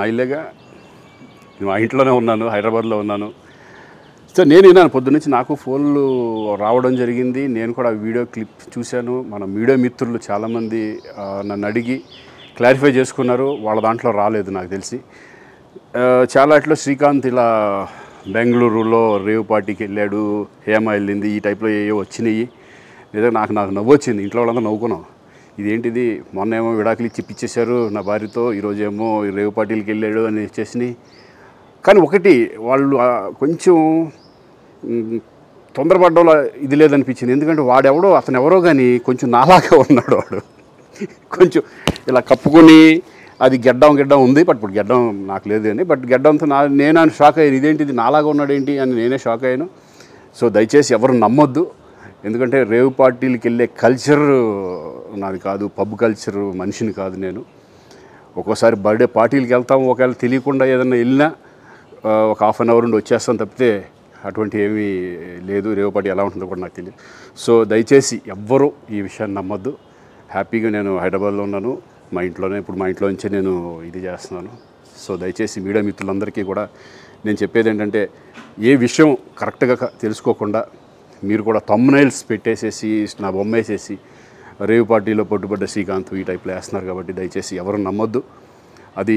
నా ఇల్లేగా, మా ఇంట్లోనే ఉన్నాను, హైదరాబాద్లో ఉన్నాను. సో నేను విన్నాను పొద్దున్నుంచి, నాకు ఫోన్లు రావడం జరిగింది. నేను కూడా వీడియో క్లిప్ చూశాను. మన మీడియా మిత్రులు చాలామంది నన్ను అడిగి క్లారిఫై చేసుకున్నారు. వాళ్ళ దాంట్లో రాలేదు నాకు తెలిసి. చాలా ఇట్లా శ్రీకాంత్ ఇలా బెంగళూరులో రేవ్ పార్టీకి వెళ్ళాడు, హేమ వెళ్ళింది, ఈ టైప్లో ఏవో వచ్చినాయి. నిజంగా నాకు నవ్వు వచ్చింది. ఇంట్లో వాళ్ళందరూ నవ్వుకున్నాం. ఇదేంటిది, మొన్న ఏమో విడాకులు ఇచ్చి పిచ్చేశారు నా భార్యతో, ఈరోజేమో రేవ్ పార్టీలకు వెళ్ళాడు అని వచ్చేసినాయి. కానీ ఒకటి, వాళ్ళు కొంచెం తొందరపడ్డంలో ఇది లేదనిపించింది. ఎందుకంటే వాడెవడో, అతను ఎవరో కానీ కొంచెం నాలాగా ఉన్నాడు. వాడు కొంచెం ఇలా కప్పుకొని, అది గెడ్డం ఉంది, బట్ ఇప్పుడు గెడ్డం నాకు లేదు అని, బట్ గెడ్డంతో నేను షాక్ అయ్యాను. ఇదేంటిది నాలాగా ఉన్నాడు ఏంటి అని నేనే షాక్ అయ్యాను. సో దయచేసి ఎవరు నమ్మొద్దు. ఎందుకంటే రేవ్ పార్టీలకు వెళ్ళే కల్చర్ నాది కాదు, పబ్ కల్చర్ మనిషిని కాదు నేను. ఒక్కోసారి బర్త్డే పార్టీలకు వెళ్తాము, ఒకవేళ తెలియకుండా ఏదైనా వెళ్ళినా ఒక హాఫ్ అన్ అవర్ నుండి వచ్చేస్తాను తప్పితే అటువంటి ఏమీ లేదు. రేవ్ పార్టీ ఎలా ఉంటుందో కూడా నాకు తెలియదు. సో దయచేసి ఎవ్వరూ ఈ విషయాన్ని నమ్మొద్దు. హ్యాపీగా నేను హైదరాబాద్లో ఉన్నాను, మా ఇంట్లోనే. ఇప్పుడు మా ఇంట్లో నుంచే నేను ఇది చేస్తున్నాను. సో దయచేసి మీడియా మిత్రులందరికీ కూడా నేను చెప్పేది ఏంటంటే, ఏ విషయం కరెక్ట్గా తెలుసుకోకుండా మీరు కూడా థంబ్నైల్స్ పెట్టేసేసి నా బొమ్మ వేసేసి రేవ్ పార్టీలో పట్టుబడ్డ శ్రీకాంత్ ఈ టైప్లో వేస్తున్నారు. కాబట్టి దయచేసి ఎవరు నమ్మొద్దు. అది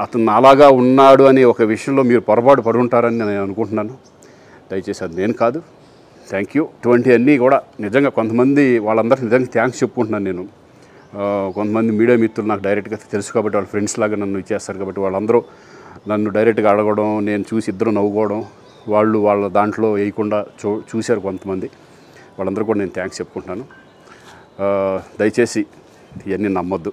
అతను అలాగా ఉన్నాడు అనే ఒక విషయంలో మీరు పొరపాటు పడి ఉంటారని నేను అనుకుంటున్నాను. దయచేసి అది నేను కాదు. Thank you. ఇటువంటివన్నీ కూడా నిజంగా కొంతమంది, వాళ్ళందరికీ నిజంగా థ్యాంక్స్ చెప్పుకుంటున్నాను నేను. కొంతమంది మీడియా మిత్రులు నాకు డైరెక్ట్గా తెలుసు కాబట్టి, వాళ్ళ ఫ్రెండ్స్ లాగా నన్ను ఇచ్చేస్తారు కాబట్టి, వాళ్ళందరూ నన్ను డైరెక్ట్గా అడగడం, నేను చూసి ఇద్దరు నవ్వుకోవడం, వాళ్ళు వాళ్ళ దాంట్లో వేయకుండా చూశారు కొంతమంది. వాళ్ళందరూ కూడా నేను థ్యాంక్స్ చెప్పుకుంటున్నాను. దయచేసి ఇవన్నీ నమ్మొద్దు.